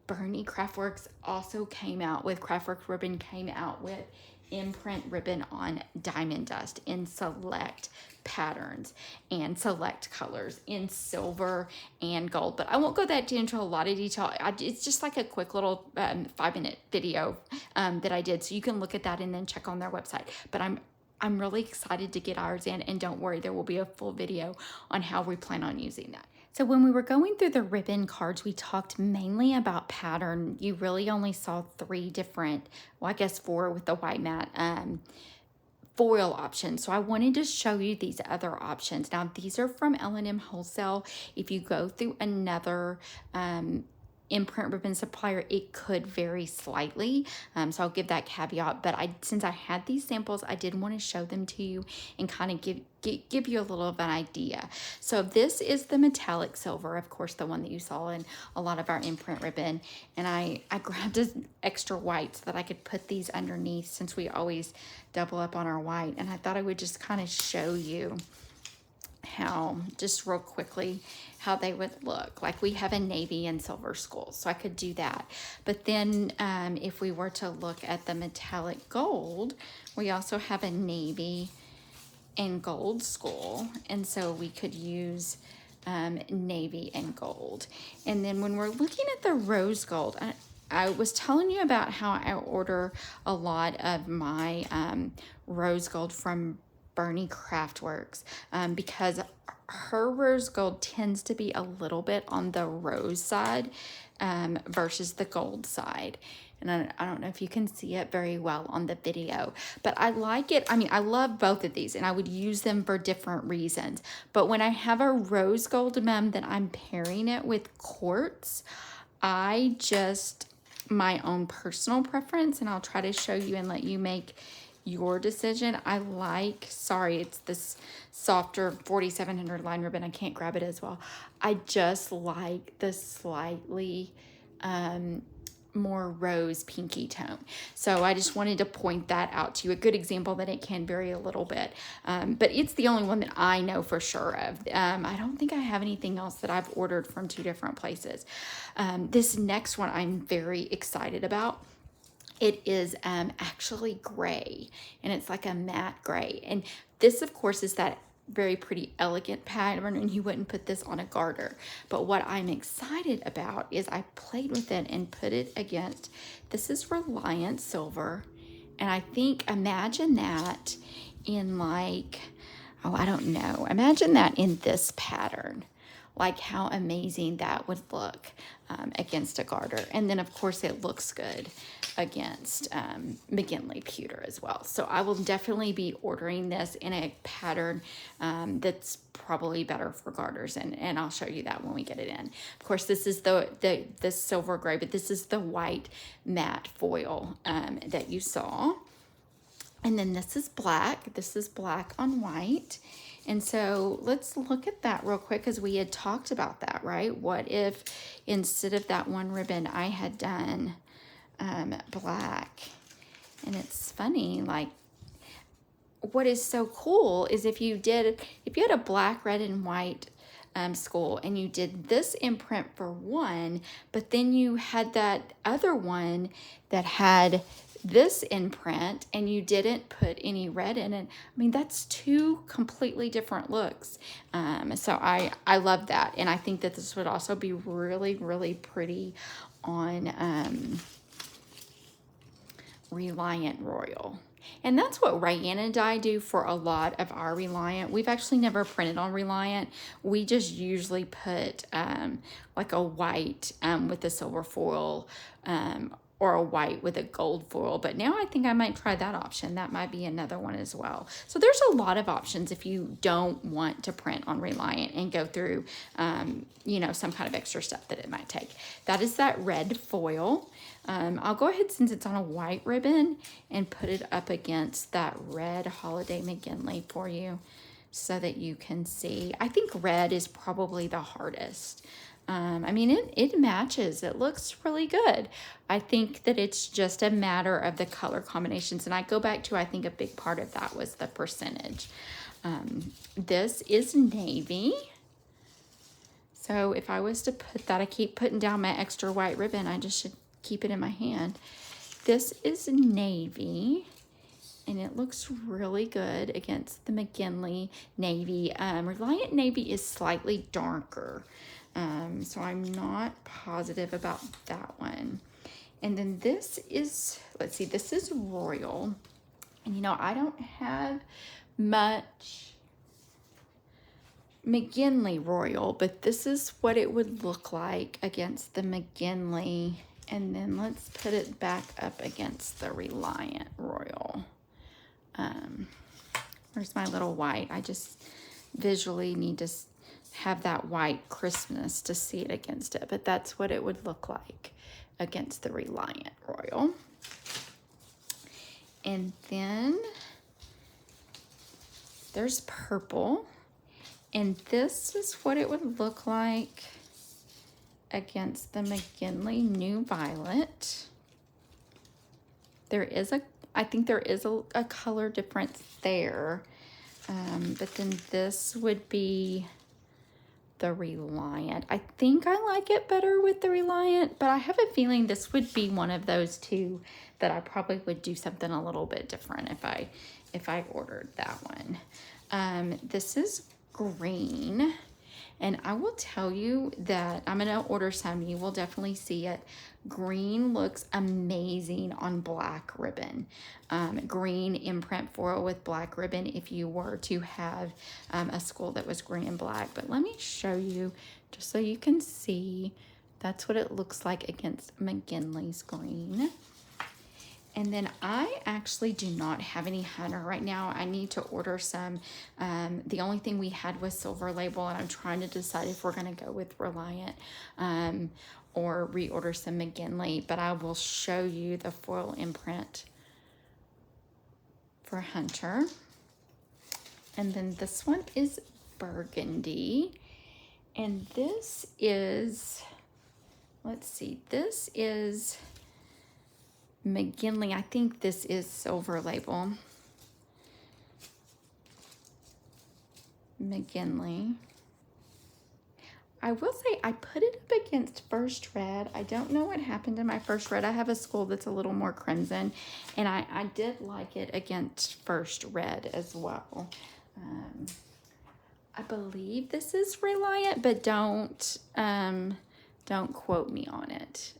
Speaker 1: Bernie Craftworks also came out with, Craftworks Ribbon came out with Imprint ribbon on diamond dust in select patterns and select colors in silver and gold. But I won't go that into a lot of detail. It's just like a quick little 5-minute video that I did, so you can look at that and then check on their website. But I'm really excited to get ours in, and don't worry, there will be a full video on how we plan on using that. So when we were going through the ribbon cards, we talked mainly about pattern. You really only saw 3 different, well, I guess 4 with the white matte foil options. So I wanted to show you these other options. Now, these are from L&M Wholesale. If you go through another Imprint ribbon supplier, it could vary slightly, so I'll give that caveat. But since I had these samples, I did want to show them to you and kind of give you a little of an idea. So this is the metallic silver, of course, the one that you saw in a lot of our Imprint ribbon, and I grabbed an extra white so that I could put these underneath, since we always double up on our white. And I thought I would just kind of show you how, just real quickly, how they would look. Like, we have a navy and silver school, so I could do that. But then if we were to look at the metallic gold, we also have a navy and gold school, and so we could use navy and gold. And then when we're looking at the rose gold, I was telling you about how I order a lot of my rose gold from Bernie Craftworks because her rose gold tends to be a little bit on the rose side versus the gold side. And I don't know if you can see it very well on the video, but I like it. I mean, I love both of these, and I would use them for different reasons. But when I have a rose gold mem that I'm pairing it with quartz, I just, my own personal preference, and I'll try to show you and let you make your decision. I like, sorry, it's this softer 4700 line ribbon. I can't grab it as well. I just like the slightly more rose pinky tone. So I just wanted to point that out to you. A good example that it can vary a little bit, but it's the only one that I know for sure of. I don't think I have anything else that I've ordered from 2 different places. This next one I'm very excited about. It is actually gray, and it's like a matte gray. And this, of course, is that very pretty elegant pattern, and you wouldn't put this on a garter. But what I'm excited about is I played with it and put it against, this is Reliant Silver. And I think, imagine that in like, oh, I don't know. Imagine that in this pattern. Like how amazing that would look against a garter. And then, of course, it looks good against McGinley pewter as well. So I will definitely be ordering this in a pattern that's probably better for garters, and I'll show you that when we get it in. Of course, this is the silver gray, but this is the white matte foil that you saw. And then this is black. This is black on white. And so let's look at that real quick, because we had talked about that, right? What if instead of that one ribbon, I had done black? And it's funny, like, what is so cool is if you had a black, red, and white school, and you did this imprint for one, but then you had that other one that had this Imprint and you didn't put any red in it, I mean, that's two completely different looks. So I love that. And I think that this would also be really, really pretty on Reliant Royal. And that's what Rayanne and I do for a lot of our Reliant. We've actually never printed on Reliant. We just usually put like a white with a silver foil or a white with a gold foil. But now I think I might try that option. That might be another one as well. So there's a lot of options if you don't want to print on Reliant and go through, you know, some kind of extra step that it might take. That is that red foil. I'll go ahead, since it's on a white ribbon, and put it up against that red Holiday McGinley for you so that you can see. I think red is probably the hardest. I mean, it matches. It looks really good. I think that it's just a matter of the color combinations. And I go back to, I think a big part of that was the percentage. This is navy. So if I was to put that, I keep putting down my extra white ribbon. I just should keep it in my hand. This is navy, and it looks really good against the McGinley navy. Reliant navy is slightly darker, so I'm not positive about that one. And then this is, let's see, this is royal. And you know, I don't have much McGinley royal, but this is what it would look like against the McGinley. And then let's put it back up against the Reliant Royal. Where's my little white? I just visually need to have that white crispness to see it against it. But that's what it would look like against the Reliant Royal. And then there's purple. And this is what it would look like against the McGinley New Violet. There is I think there is a color difference there. But then this would be the Reliant. I think I like it better with the Reliant, but I have a feeling this would be one of those two that I probably would do something a little bit different if I ordered that one. This is green. And I will tell you that I'm going to order some. You will definitely see it. Green looks amazing on black ribbon. Green imprint foil with black ribbon if you were to have a school that was green and black. But let me show you just so you can see. That's what it looks like against McGinley's green. And then I actually do not have any Hunter right now. I need to order some. The only thing we had was Silver Label, and I'm trying to decide if we're going to go with Reliant or reorder some McGinley. But I will show you the foil imprint for Hunter. And then this one is burgundy. And this is, let's see, this is McGinley. I think this is Silver Label. McGinley. I will say I put it up against First Red. I don't know what happened to my First Red. I have a school that's a little more crimson, and I did like it against First Red as well. I believe this is Reliant, but don't quote me on it.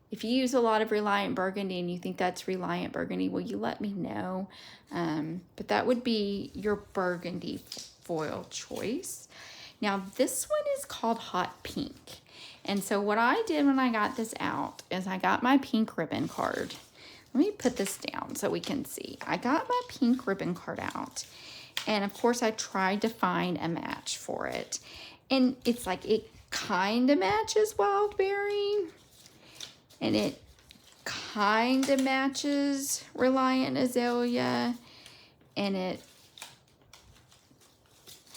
Speaker 1: If you use a lot of Reliant Burgundy and you think that's Reliant Burgundy, will you let me know? But that would be your burgundy foil choice. Now, this one is called Hot Pink. And so what I did when I got this out is I got my pink ribbon card. Let me put this down so we can see. I got my pink ribbon card out. And, of course, I tried to find a match for it. And it's like it kind of matches Wildberry. And it kind of matches Reliant Azalea. And it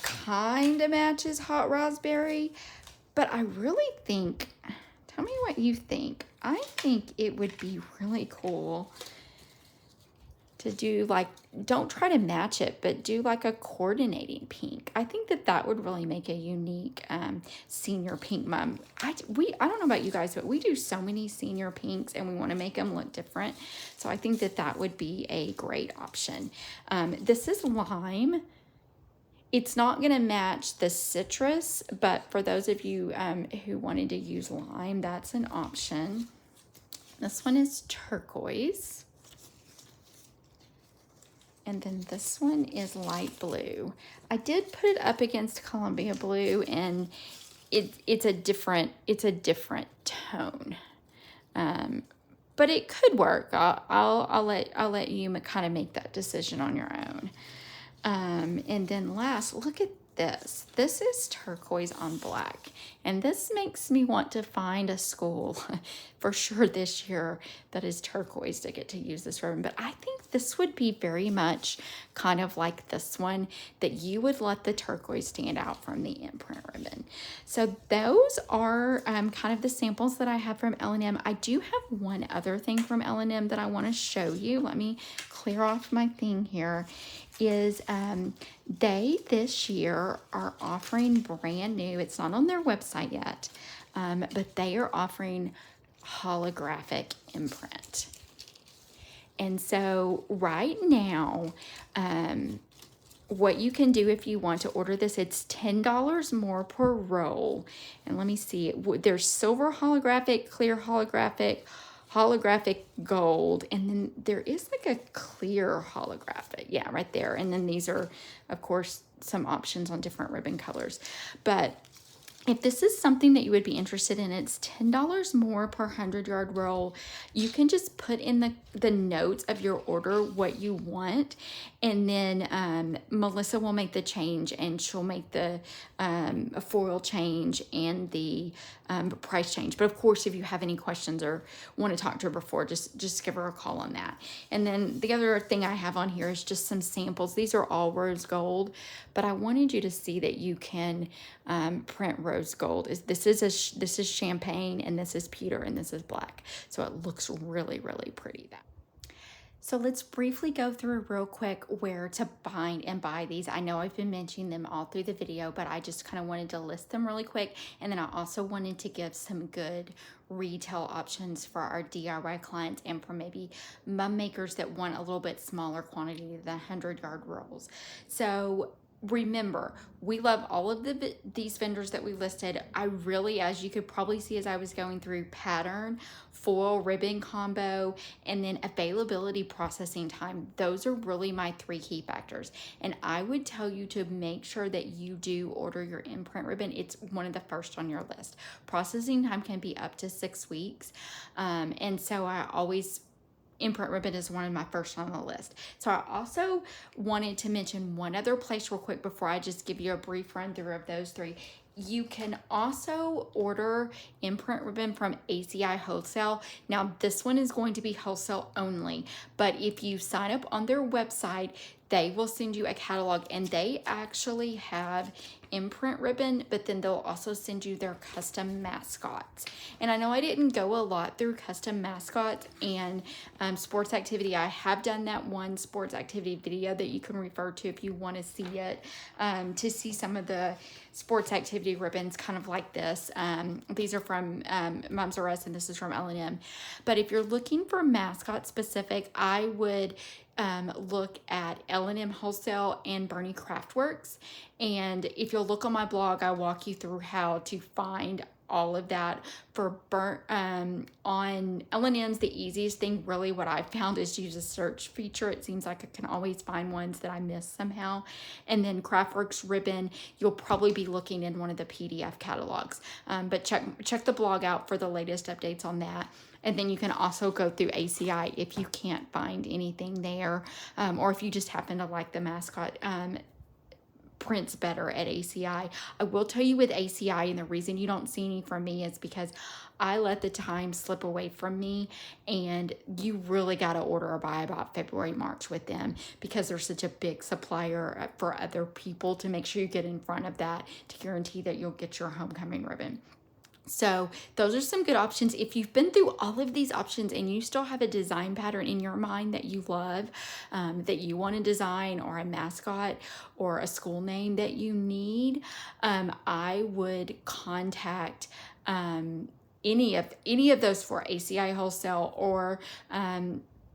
Speaker 1: kind of matches Hot Raspberry. But I really think, tell me what you think. I think it would be really cool to do like, don't try to match it, but do like a coordinating pink. I think that that would really make a unique senior pink mum. I don't know about you guys, but we do so many senior pinks and we want to make them look different. So I think that that would be a great option. This is lime. It's not going to match the citrus, but for those of you who wanted to use lime, that's an option. This one is turquoise. And then this one is light blue. I did put it up against Columbia blue, and it's a different tone. But it could work. I'll let you kind of make that decision on your own. And then last, look at this. This is turquoise on black. And this makes me want to find a school for sure this year that is turquoise to get to use this ribbon. But I think this would be very much kind of like this one, that you would let the turquoise stand out from the Imprint ribbon. So those are kind of the samples that I have from L&M. I do have one other thing from L&M that I want to show you. Let me clear off my thing here. Is they this year are offering brand new, it's not on their website yet, but they are offering holographic imprint. And so right now, what you can do if you want to order this, it's $10 more per roll. And let me see, there's silver holographic, clear holographic, holographic gold, and then there is like a clear holographic, yeah, right there. And then these are, of course, some options on different ribbon colors. But if this is something that you would be interested in, it's $10 more per 100-yard roll. You can just put in the notes of your order what you want, and then Melissa will make the change, and she'll make the foil change and the price change. But of course, if you have any questions or want to talk to her before, just give her a call on that. And then the other thing I have on here is just some samples. These are all rose gold, but I wanted you to see that you can print rose gold. This is champagne, and this is pewter, and this is black. So it looks really, really pretty. So let's briefly go through real quick where to bind and buy these. I know I've been mentioning them all through the video, but I just kind of wanted to list them really quick. And then I also wanted to give some good retail options for our DIY clients and for maybe mum makers that want a little bit smaller quantity than 100-yard rolls. So remember, we love all of these vendors that we listed. I really, as you could probably see as I was going through, pattern, foil, ribbon combo, and then availability, processing time. Those are really my 3 key factors. And I would tell you to make sure that you do order your Imprint ribbon. It's one of the first on your list. Processing time can be up to 6 weeks. And so I always Imprint ribbon is one of my first on the list. So I also wanted to mention one other place real quick before I just give you a brief run through of those 3. You can also order Imprint ribbon from ACI Wholesale. Now this one is going to be wholesale only, but if you sign up on their website, they will send you a catalog, and they actually have Imprint ribbon, but then they'll also send you their custom mascots. And I know I didn't go a lot through custom mascots and sports activity. I have done that one sports activity video that you can refer to if you want to see it, to see some of the sports activity ribbons kind of like this. These are from Moms R Us, and this is from L&M. But if you're looking for mascot specific, I would look at L&M Wholesale and Bernie Craftworks. And if you'll look on my blog, I walk you through how to find all of that. For on L&M's, the easiest thing really what I've found is to use a search feature. It seems like I can always find ones that I miss somehow. And then Craftworks ribbon, you'll probably be looking in one of the PDF catalogs. But check the blog out for the latest updates on that. And then you can also go through ACI if you can't find anything there, or if you just happen to like the mascot prints better at ACI. I will tell you with ACI, and the reason you don't see any from me is because I let the time slip away from me, and you really got to order by about February, March with them, because they're such a big supplier for other people, to make sure you get in front of that to guarantee that you'll get your homecoming ribbon. So those are some good options. If you've been through all of these options and you still have a design pattern in your mind that you love, that you want to design, or a mascot or a school name that you need, I would contact any of those for ACI Wholesale or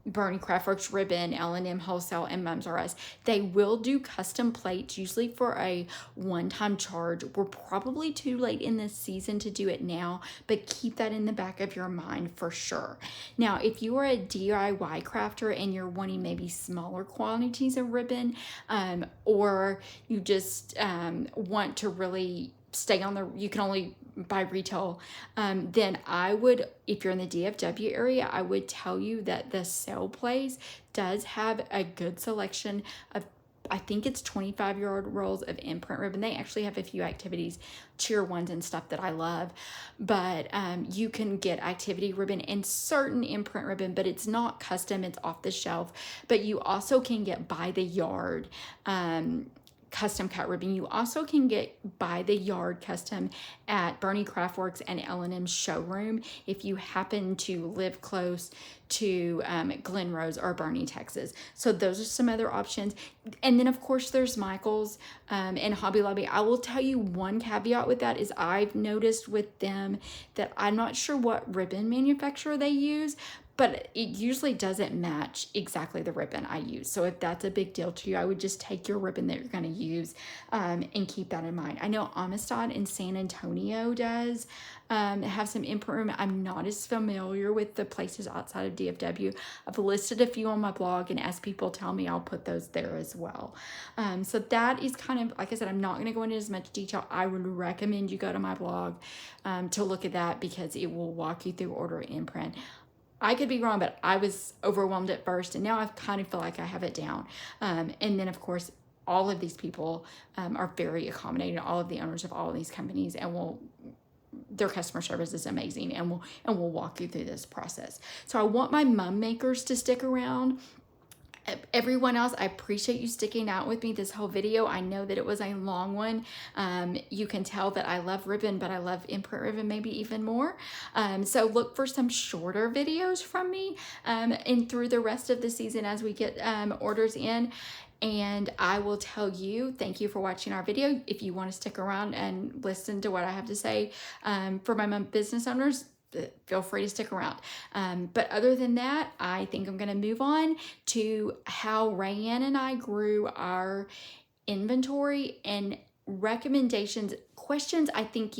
Speaker 1: Bernie Craftworks Ribbon, L&M Wholesale, and Mums R Us. They will do custom plates, usually for a one-time charge. We're probably too late in this season to do it now, but keep that in the back of your mind for sure. Now, if you are a DIY crafter and you're wanting maybe smaller quantities of ribbon, or you just want to really stay on you can only buy retail, then I would, if you're in the DFW area, I would tell you that the sale place does have a good selection of, I think it's 25-yard rolls of Imprint ribbon. They actually have a few activities, cheer ones and stuff that I love, but you can get activity ribbon and certain Imprint ribbon, but it's not custom, it's off the shelf. But you also can get by the yard custom cut ribbon. You also can get by the yard custom at Bernie Craftworks and L&M showroom if you happen to live close to Glen Rose or Bernie, Texas. So those are some other options. And then of course there's Michael's and Hobby Lobby. I will tell you one caveat with that is I've noticed with them that I'm not sure what ribbon manufacturer they use, but it usually doesn't match exactly the ribbon I use. So if that's a big deal to you, I would just take your ribbon that you're going to use and keep that in mind. I know Amistad in San Antonio does have some Imprint ribbon. I'm not as familiar with the places outside of DFW. I've listed a few on my blog, and as people tell me, I'll put those there as well. So that is kind of, like I said, I'm not going to go into as much detail. I would recommend you go to my blog to look at that, because it will walk you through order Imprint. I could be wrong, but I was overwhelmed at first, and now I kind of feel like I have it down. And then, of course, all of these people are very accommodating. All of the owners of all of these companies, and their customer service is amazing, and we'll walk you through this process. So I want my mum makers to stick around. Everyone else, I appreciate you sticking out with me this whole video. I know that it was a long one. You can tell that I love ribbon, but I love Imprint ribbon maybe even more. So look for some shorter videos from me and through the rest of the season as we get orders in. And I will tell you, thank you for watching our video. If you want to stick around and listen to what I have to say for my business owners, feel free to stick around. But other than that, I think I'm going to move on to how Rayanne and I grew our inventory and recommendations, questions I think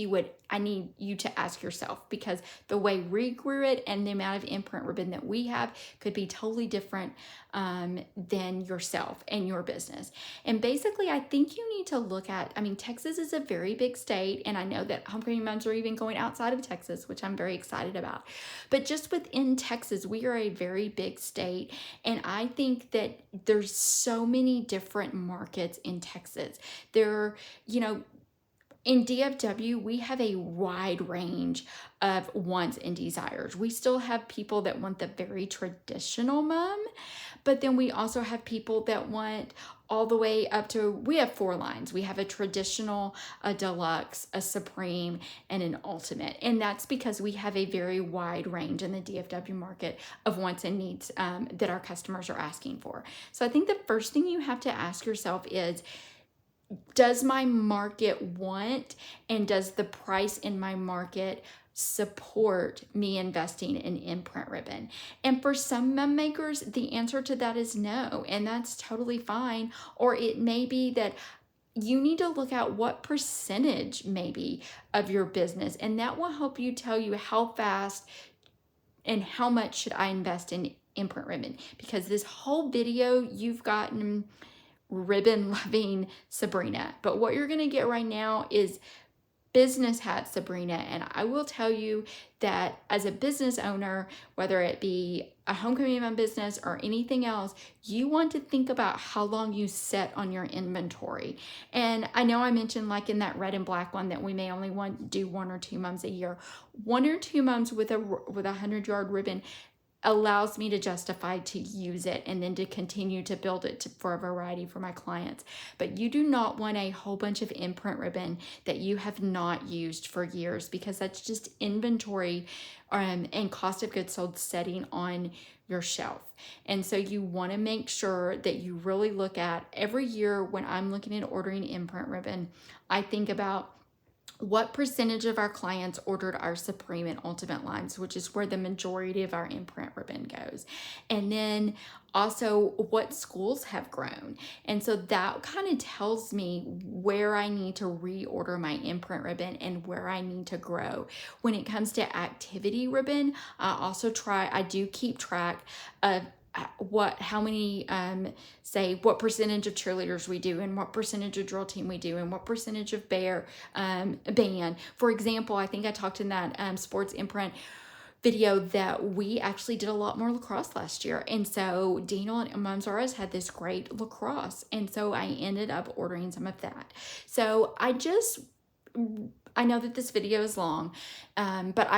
Speaker 1: I need you to ask yourself, because the way we grew it and the amount of Imprint ribbon that we have could be totally different than yourself and your business. And basically, I think you need to look at, Texas is a very big state, and I know that homecoming moms are even going outside of Texas, which I'm very excited about. But just within Texas, we are a very big state, and I think that there's so many different markets in Texas. In DFW, we have a wide range of wants and desires. We still have people that want the very traditional mum, but then we also have people that want all the way up to, we have 4 lines. We have a traditional, a deluxe, a supreme, and an ultimate. And that's because we have a very wide range in the DFW market of wants and needs that our customers are asking for. So I think the first thing you have to ask yourself is, does my market want, and does the price in my market support me investing in Imprint ribbon? And for some mum makers, the answer to that is no, and that's totally fine. Or it may be that you need to look at what percentage maybe of your business, and that will help you tell you how fast and how much should I invest in Imprint ribbon. Because this whole video, you've gotten ribbon loving Sabrina, but what you're going to get right now is business hat Sabrina. And I will tell you that as a business owner, whether it be a homecoming mom business or anything else, you want to think about how long you set on your inventory. And I know I mentioned, like in that red and black one, that we may only want to do 1 or 2 months a year. 1 or 2 months with a 100-yard ribbon allows me to justify to use it and then to continue to build it for a variety for my clients. But you do not want a whole bunch of Imprint ribbon that you have not used for years, because that's just inventory and cost of goods sold setting on your shelf. And so you want to make sure that you really look at every year. When I'm looking at ordering Imprint ribbon, I think about what percentage of our clients ordered our Supreme and Ultimate lines, which is where the majority of our Imprint ribbon goes. And then also what schools have grown. And so that kind of tells me where I need to reorder my Imprint ribbon and where I need to grow. When it comes to activity ribbon, I do keep track of how many say what percentage of cheerleaders we do, and what percentage of drill team we do, and what percentage of band. For example, I think I talked in that sports Imprint video that we actually did a lot more lacrosse last year. And so Daniel and Manzara's had this great lacrosse, and so I ended up ordering some of that. So I know that this video is long, but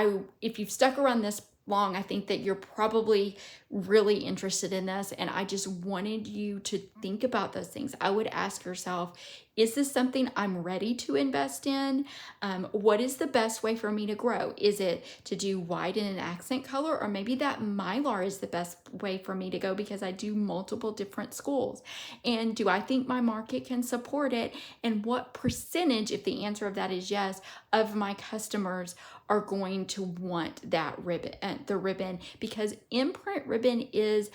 Speaker 1: if you've stuck around this long, I think that you're probably really interested in this, and I just wanted you to think about those things. I would ask yourself, is this something I'm ready to invest in? What is the best way for me to grow? Is it to do white in an accent color, or maybe that Mylar is the best way for me to go because I do multiple different schools? And do I think my market can support it? And what percentage, if the answer of that is yes, of my customers are going to want that ribbon, the ribbon, because Imprint ribbon is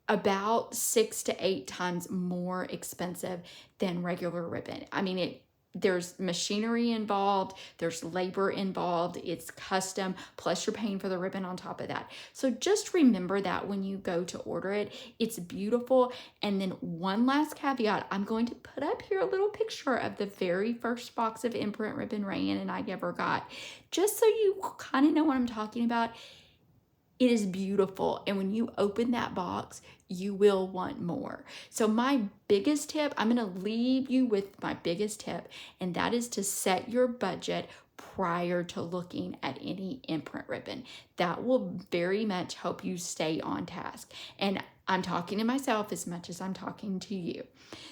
Speaker 1: about 6 to 8 times more expensive than regular ribbon. I mean, there's machinery involved, there's labor involved, it's custom, plus you're paying for the ribbon on top of that. So just remember that when you go to order it. It's beautiful. And then one last caveat, I'm going to put up here a little picture of the very first box of Imprint ribbon Rayanne and I ever got, just so you kind of know what I'm talking about. It is beautiful, and when you open that box, you will want more. So my biggest tip, I'm going to leave you with my biggest tip, and that is to set your budget prior to looking at any Imprint ribbon. That will very much help you stay on task. And I'm talking to myself as much as I'm talking to you.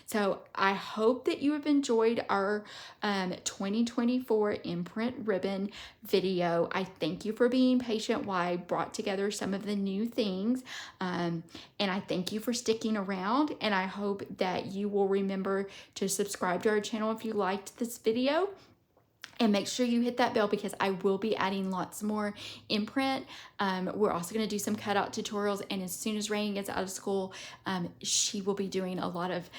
Speaker 1: So I hope that you have enjoyed our 2024 Imprint ribbon video. I thank you for being patient while I brought together some of the new things. And I thank you for sticking around. And I hope that you will remember to subscribe to our channel if you liked this video. And make sure you hit that bell, because I will be adding lots more Imprint. We're also going to do some cutout tutorials. And as soon as Rayanne gets out of school, she will be doing a lot of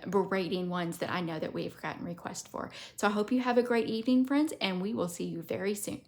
Speaker 1: braiding ones that I know that we've gotten requests for. So I hope you have a great evening, friends, and we will see you very soon.